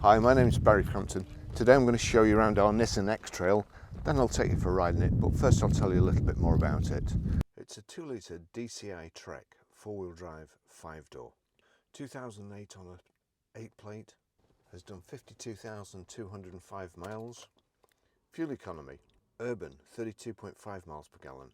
Hi, my name is Barry Crampton. Today I'm going to show you around our Nissan X-Trail, then I'll take you for a ride in it, but first I'll tell you a little bit more about it. It's a 2-litre dCi Trek, 4-wheel drive, 5-door. 2008 on a 8 plate, has done 52,205 miles. Fuel economy, urban 32.5 miles per gallon,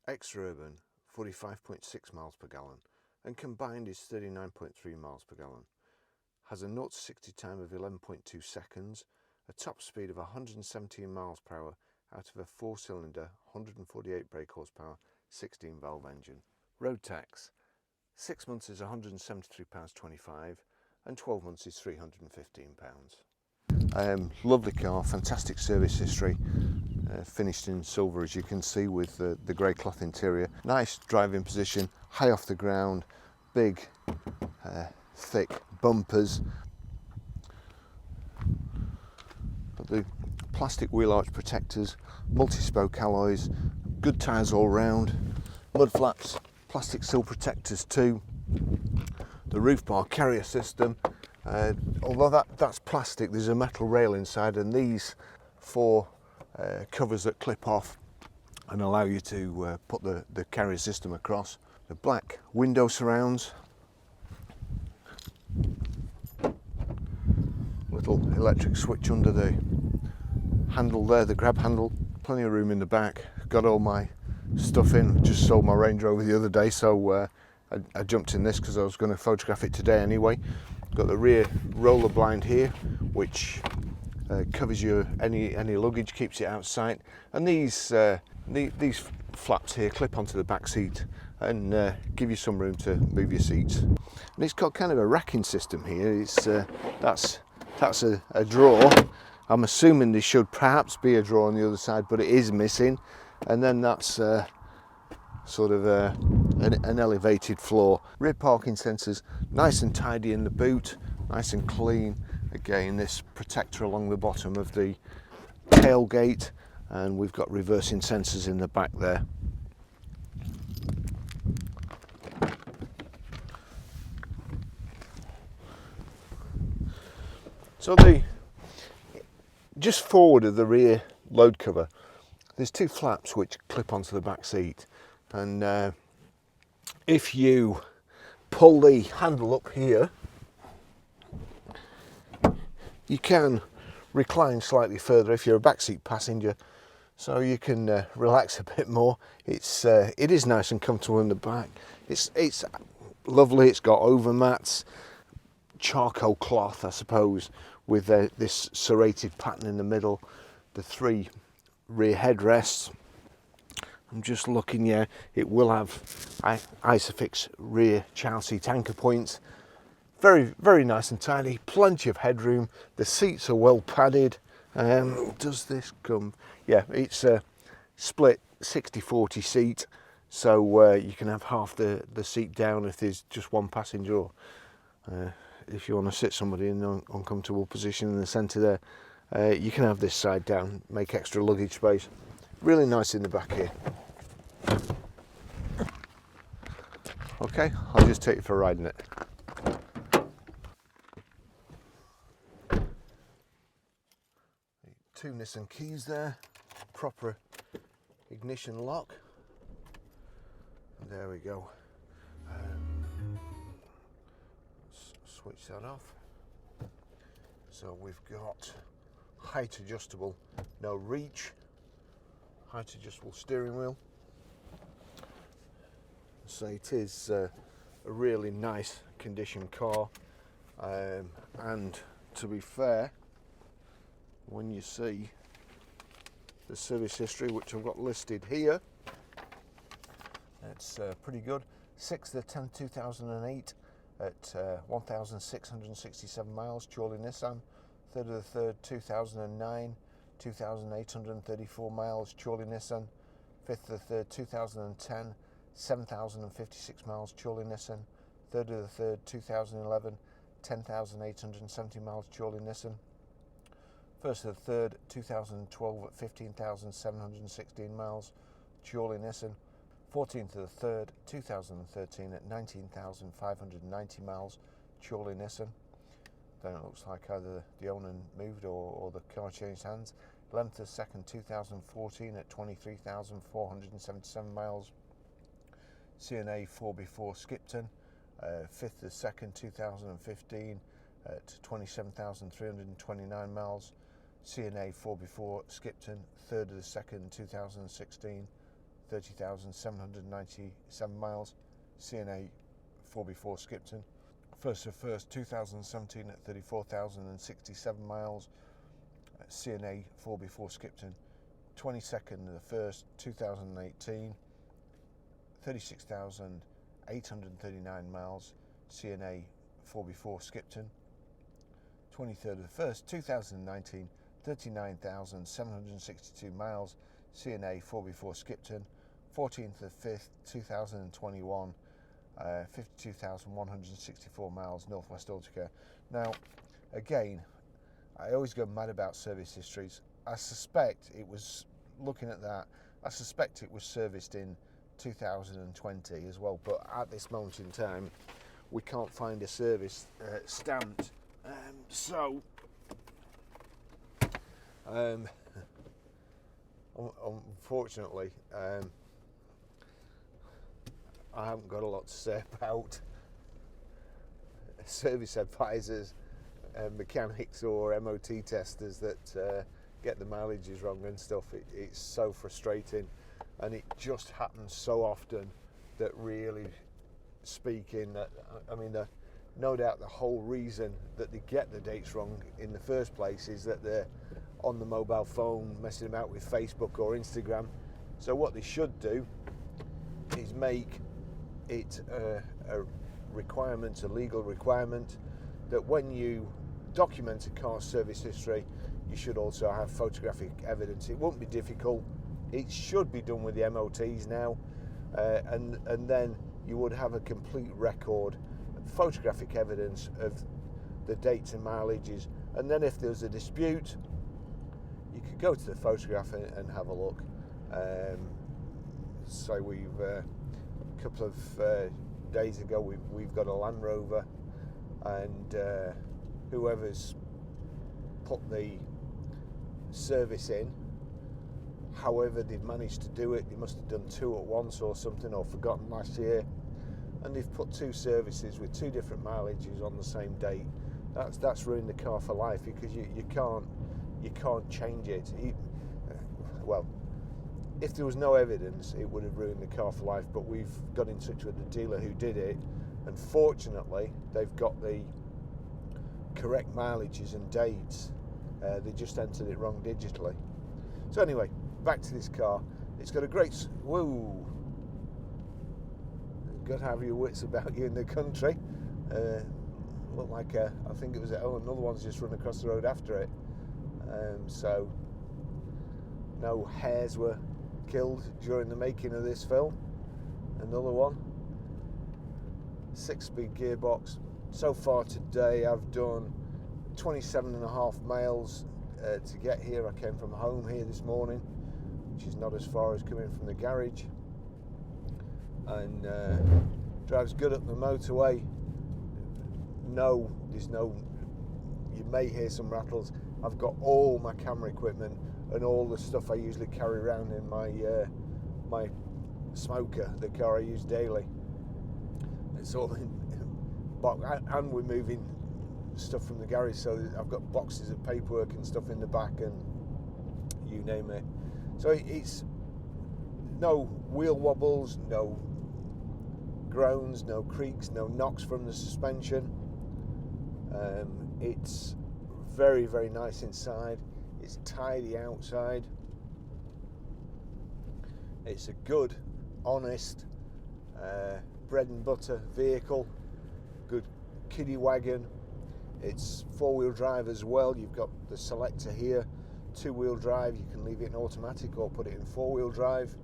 extra urban 45.6 miles per gallon, and combined is 39.3 miles per gallon. Has a 0 to 60 time of 11.2 seconds, a top speed of 117 miles per hour out of a 4-cylinder, 148 brake horsepower, 16 valve engine. Road tax, 6 months is £173.25 and 12 months is £315. Lovely car, fantastic service history, finished in silver as you can see with the grey cloth interior. Nice driving position, high off the ground, big thick bumpers. Got the plastic wheel arch protectors, multi-spoke alloys, good tyres all round, mud flaps, plastic sill protectors too. The roof bar carrier system, although that's plastic, there's a metal rail inside, and these 4 covers that clip off and allow you to put the carrier system across. The black window surrounds, little electric switch under the handle there, the grab handle, plenty of room in the back. Got all my stuff in, just sold my Range Rover the other day, so I jumped in this because I was going to photograph it today anyway. Got the rear roller blind here, which covers your any luggage, keeps it out of sight, and these flaps here clip onto the back seat and give you some room to move your seats. And it's got kind of a racking system here. It's that's a drawer. I'm assuming there should perhaps be a drawer on the other side, but it is missing. And then that's sort of an elevated floor. Rear parking sensors, nice and tidy in the boot, nice and clean. Again, this protector along the bottom of the tailgate, and we've got reversing sensors in the back there. So just forward of the rear load cover, there's 2 flaps which clip onto the back seat, and if you pull the handle up here, you can recline slightly further if you're a backseat passenger, so you can relax a bit more. It is nice and comfortable in the back. It's lovely. It's got overmats, charcoal cloth, I suppose, with this serrated pattern in the middle, the 3 rear headrests. I'm just looking, yeah, it will have Isofix rear child seat anchor points. Very, very nice and tidy, plenty of headroom. The seats are well padded. Does this come? Yeah, it's a split 60-40 seat, so you can have half the seat down if there's just one passenger, or if you want to sit somebody in an uncomfortable position in the centre there, you can have this side down, make extra luggage space. Really nice in the back here. Okay, I'll just take you for a ride in it. 2 Nissan keys there, proper ignition lock. There we go. Switch that off. So we've got height adjustable, no reach, height adjustable steering wheel. So it is a really nice condition car, and to be fair, when you see the service history, which I've got listed here, it's pretty good. 6th of 10th 2008 at 1,667 miles, Chorley Nissan. 3rd of the 3rd 2009, 2,834 miles, Chorley Nissan. 5th of the 3rd 2010, 7,056 miles, Chorley Nissan. 3rd of the 3rd 2011, 10,870 miles, Chorley Nissan. 1st of the 3rd 2012 at 15,716 miles, Chorley Nissan. 14th of the 3rd 2013 at 19,590 miles, Chorley Nissan. then it looks like either the owner moved or the car changed hands. 11th of 2nd 2014 at 23,477 miles, CNA 4x4 Skipton. 5th of 2nd 2015 at 27,329 miles, CNA 4x4 Skipton. 3rd of the 2nd 2016, 30,797 miles, CNA 4x4 Skipton. 1st of 1st 2017 at 34,067 miles, CNA 4x4 Skipton. 22nd of the 1st 2018, 36,839 miles, CNA 4x4 Skipton. 23rd of the 1st 2019, 39,762 miles, CNA 4x4 Skipton. 14th of the 5th 2021, 52,164 miles, Northwest Autocare. Now, again, I always go mad about service histories. I suspect it was, looking at that, I suspect it was serviced in 2020 as well, but at this moment in time, we can't find a service stamped. Unfortunately, I haven't got a lot to say about service advisors, mechanics or MOT testers that get the mileages wrong and stuff. It's so frustrating, and it just happens so often that, really speaking, I mean, no doubt the whole reason that they get the dates wrong in the first place is that they're on the mobile phone messing about with Facebook or Instagram. So what they should do is make it a requirement, a legal requirement, that when you document a car's service history, you should also have photographic evidence. It won't be difficult. It should be done with the MOTs now, and then you would have a complete record, photographic evidence of the dates and mileages. And then if there's a dispute, you could go to the photograph and have a look. So we've a couple of days ago we've got a Land Rover, and whoever's put the service in, however they've managed to do it, they must have done two at once or something, or forgotten last year, and they've put two services with two different mileages on the same date. That's ruined the car for life, because you can't change it. Well, if there was no evidence, it would have ruined the car for life, but we've got in touch with the dealer who did it, and fortunately they've got the correct mileages and dates. They just entered it wrong digitally. So anyway, back to this car. It's got a great... Whoa! Got to have your wits about you in the country. Looked like I think it was another one's just run across the road after it. So no hares were killed during the making of this film. Another one. 6-speed gearbox. So far today I've done 27.5 miles to get here. I came from home here this morning, which is not as far as coming from the garage, and drives good up the motorway. You may hear some rattles. I've got all my camera equipment and all the stuff I usually carry around in my my smoker, the car I use daily. It's all in box, and we're moving stuff from the garage, so I've got boxes of paperwork and stuff in the back, and you name it. So it's no wheel wobbles, no groans, no creaks, no knocks from the suspension. It's very, very nice inside. It's tidy outside. It's a good, honest, bread and butter vehicle. Good kiddie wagon. It's 4-wheel drive as well. You've got the selector here, 2-wheel drive. You can leave it in automatic or put it in 4-wheel drive.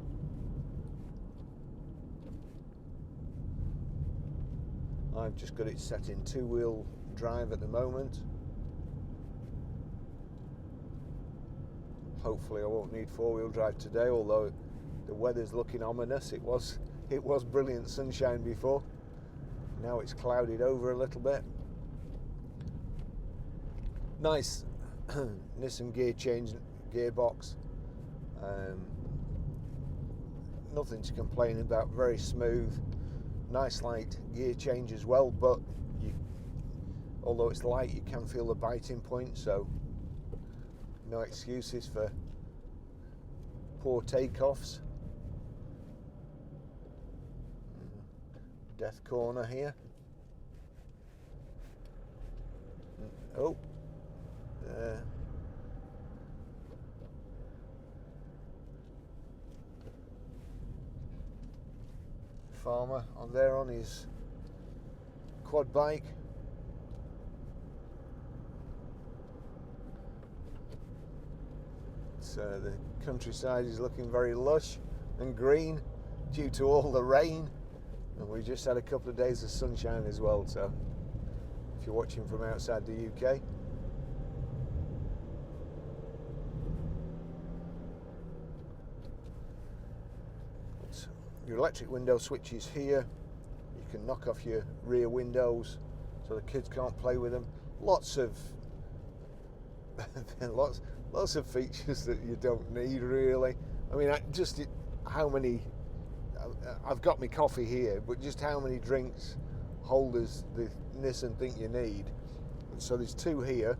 I've just got it set in 2-wheel drive at the moment. Hopefully I won't need 4-wheel drive today, although the weather's looking ominous. It was brilliant sunshine before. Now it's clouded over a little bit. Nice Nissan gear change, gearbox. Nothing to complain about, very smooth. Nice light gear change as well, but although it's light, you can feel the biting point, so no excuses for poor takeoffs. Death corner here. Oh, farmer on there on his quad bike. So the countryside is looking very lush and green due to all the rain, and we just had a couple of days of sunshine as well, so if you're watching from outside the UK. Your electric window switches here. You can knock off your rear windows so the kids can't play with them. Lots of lots of features that you don't need really. I mean, how many? I've got my coffee here, but just how many drinks holders the Nissan think you need? And so there's two here.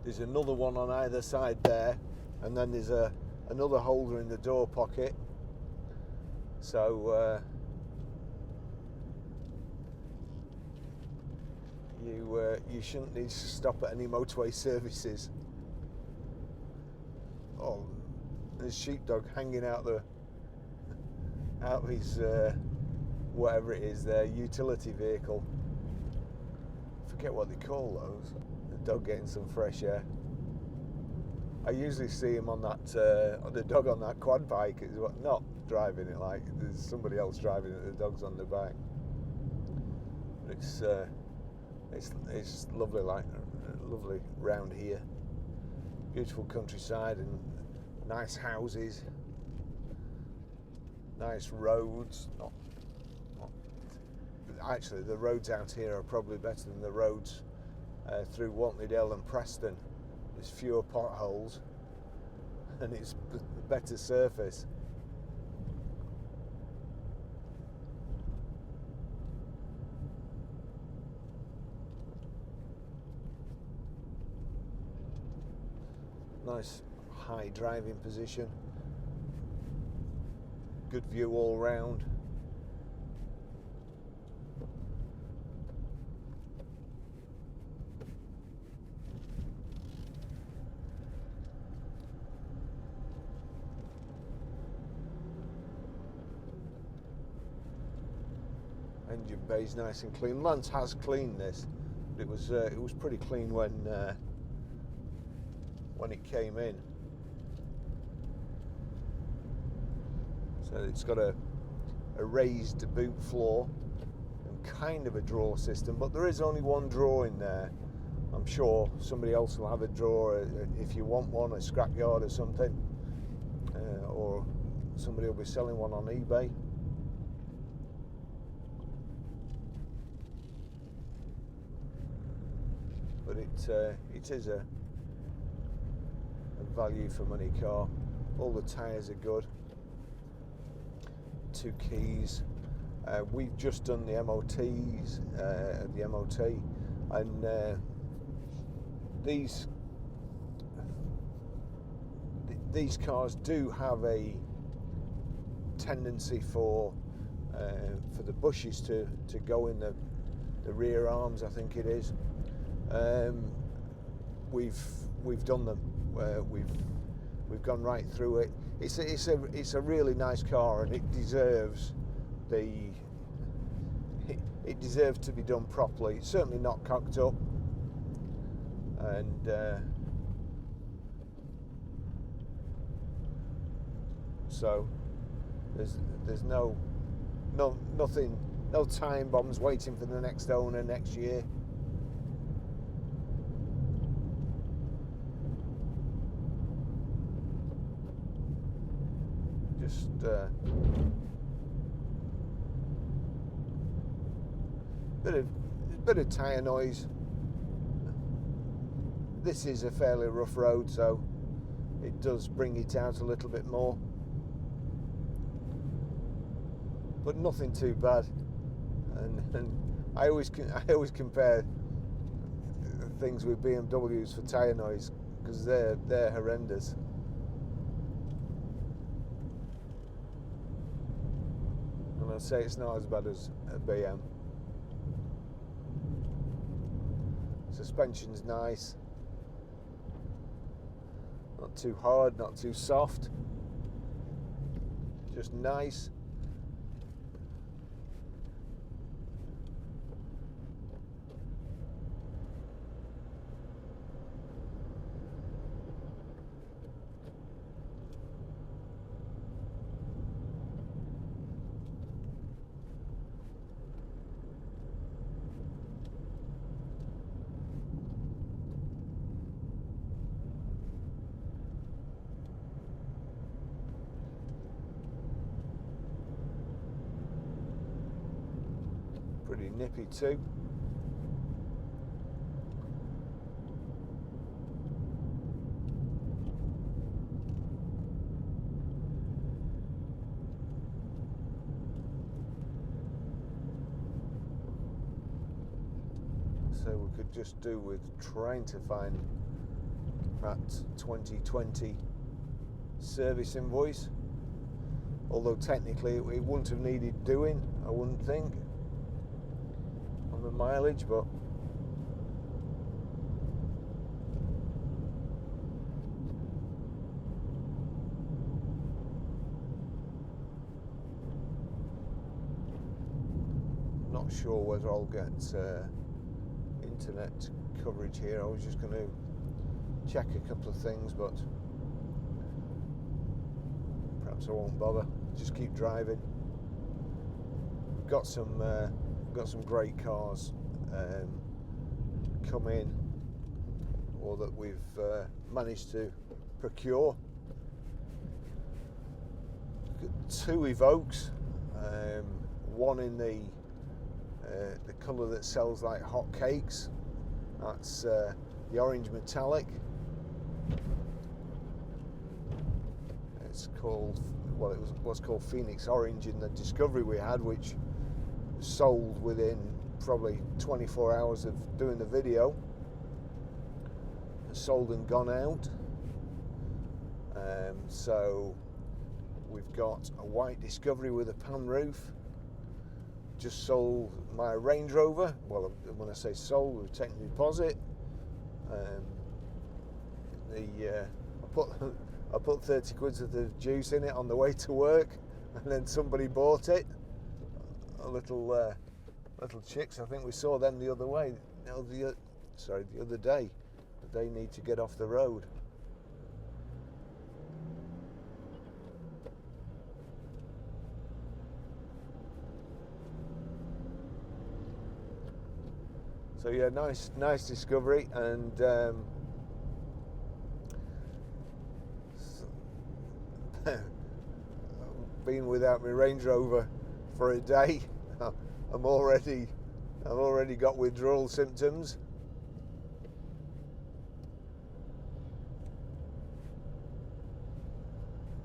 There's another one on either side there, and then there's another holder in the door pocket. So you shouldn't need to stop at any motorway services. Oh, there's sheepdog hanging out of his whatever it is, their utility vehicle. Forget what they call those. The dog getting some fresh air. I usually see him on that the dog on that quad bike is not driving it, like there's somebody else driving it, the dog's on the back. But it's lovely, like lovely round here. Beautiful countryside and nice houses, nice roads. Not actually, the roads out here are probably better than the roads through Wantleydale and Preston. There's fewer potholes and it's a better surface. Nice high driving position, good view all round. Engine bay's nice and clean. Lance has cleaned this, but it was pretty clean when it came in. So it's got a raised boot floor and kind of a drawer system, but there is only one drawer in there. I'm sure somebody else will have a drawer if you want one, a scrapyard or something, or somebody will be selling one on eBay. But it is a value for money car. All the tyres are good. 2 keys. We've just done the MOTs at the MOT, and these cars do have a tendency for the bushes to go in the rear arms, I think it is. We've done them. We've gone right through it. It's a really nice car, and it deserves to be done properly. It's certainly not cocked up, and so there's nothing, no time bombs waiting for the next owner next year. Just bit of tyre noise, this is a fairly rough road, so it does bring it out a little bit more, but nothing too bad. And I always compare things with BMWs for tyre noise, because they're horrendous. And I'd say it's not as bad as a BM. Suspension's nice, not too hard, not too soft, just nice. Pretty nippy too. So we could just do with trying to find that 2020 service invoice, although technically it wouldn't have needed doing, I wouldn't think, on the mileage, but not sure whether I'll get internet coverage here. I was just going to check a couple of things, but perhaps I won't bother. Just keep driving. We've got some great cars come in, or that we've managed to procure. We've got 2 Evokes, one in the colour that sells like hot cakes. That's the orange metallic. It's called, well, it was called Phoenix Orange in the Discovery we had, which sold within probably 24 hours of doing the video. Sold and gone out. So we've got a white Discovery with a pan roof. Just sold my Range Rover. Well, when I say sold, we've taken the deposit. I put 30 quid worth of juice in it on the way to work, and then somebody bought it. A little chicks. I think we saw them the other way. No, the other day. But they need to get off the road. So yeah, nice Discovery, and being without my Range Rover for a day, I've already got withdrawal symptoms.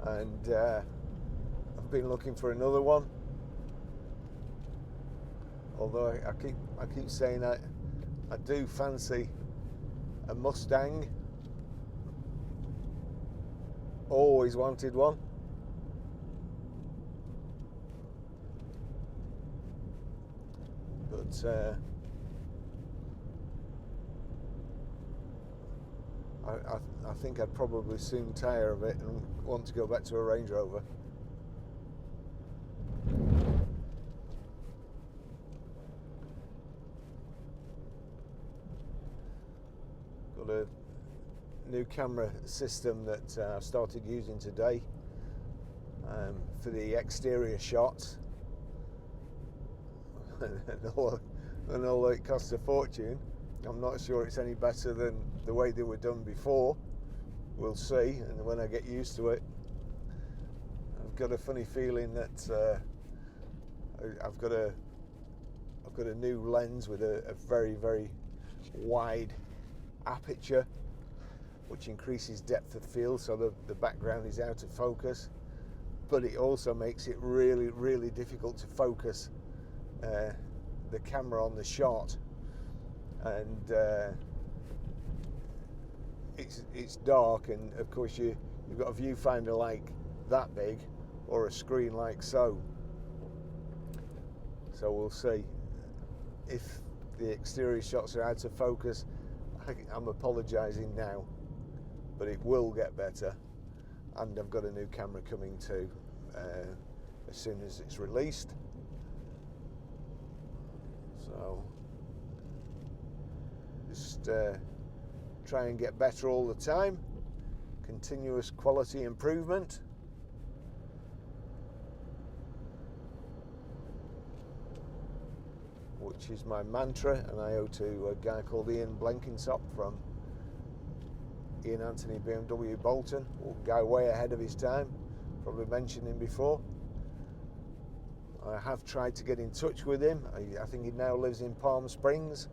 And I've been looking for another one. Although I keep saying I do fancy a Mustang. Always wanted one. But I think I'd probably soon tire of it and want to go back to a Range Rover. Got a new camera system that I've started using today for the exterior shots. And although it costs a fortune, I'm not sure it's any better than the way they were done before. We'll see, and when I get used to it. I've got a funny feeling that I've got a new lens with a very, very wide aperture, which increases depth of field, so the background is out of focus, but it also makes it really, really difficult to focus the camera on the shot. And it's dark, and of course you've got a viewfinder like that big, or a screen like so. So we'll see if the exterior shots are out of focus. I'm apologising now, but it will get better, and I've got a new camera coming too as soon as it's released. So just try and get better all the time, continuous quality improvement. Which is my mantra, and I owe to a guy called Ian Blenkinsop from Ian Anthony BMW Bolton, a guy way ahead of his time, probably mentioned him before. I have tried to get in touch with him. I think he now lives in Palm Springs.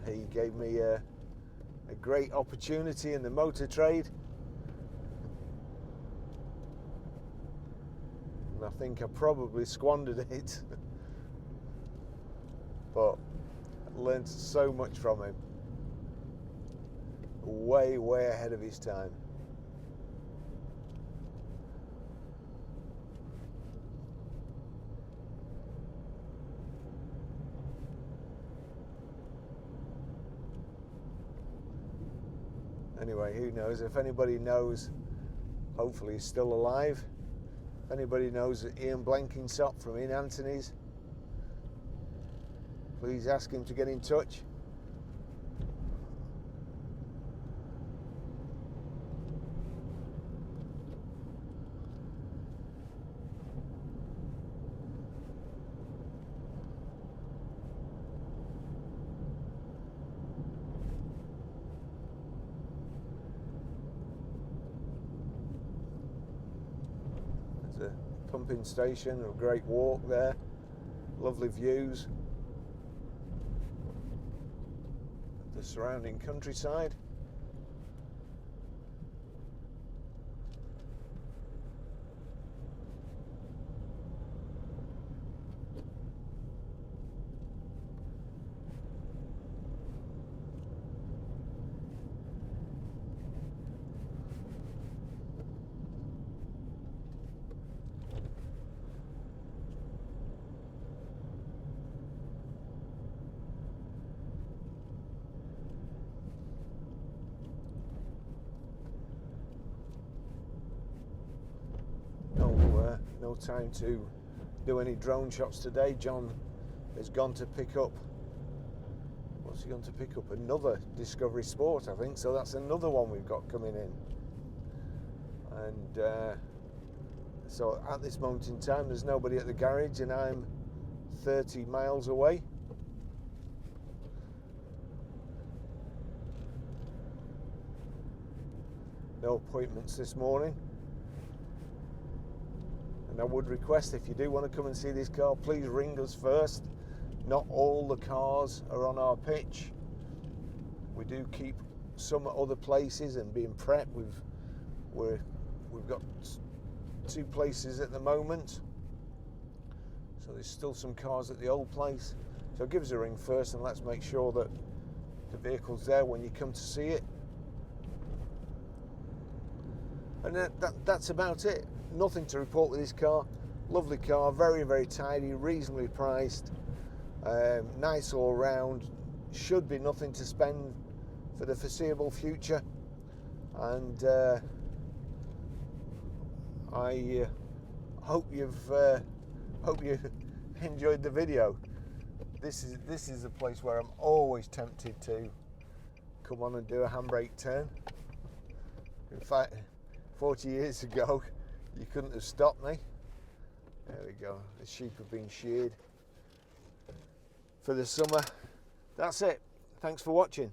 He gave me a great opportunity in the motor trade, and I think I probably squandered it. But I learned so much from him. Way, way ahead of his time. Anyway, who knows? If anybody knows, hopefully he's still alive. If anybody knows Ian Blenkinsop from Ian Anthony's, please ask him to get in touch. There's a pumping station, a great walk there, lovely views. The surrounding countryside. No time to do any drone shots today. John has gone to pick up, what's he going to pick up? Another Discovery Sport, I think. So that's another one we've got coming in. And so at this moment in time, there's nobody at the garage, and I'm 30 miles away. No appointments this morning. And I would request, if you do want to come and see this car, please ring us first. Not all the cars are on our pitch. We do keep some at other places and being prepped. We've got 2 places at the moment, so there's still some cars at the old place. So give us a ring first, and let's make sure that the vehicle's there when you come to see it. And that's about it. Nothing to report with this car. Lovely car, very, very tidy, reasonably priced, nice all round. Should be nothing to spend for the foreseeable future. And I hope you enjoyed the video. This is a place where I'm always tempted to come on and do a handbrake turn. In fact, 40 years ago, you couldn't have stopped me. There we go. The sheep have been sheared for the summer. That's it. Thanks for watching.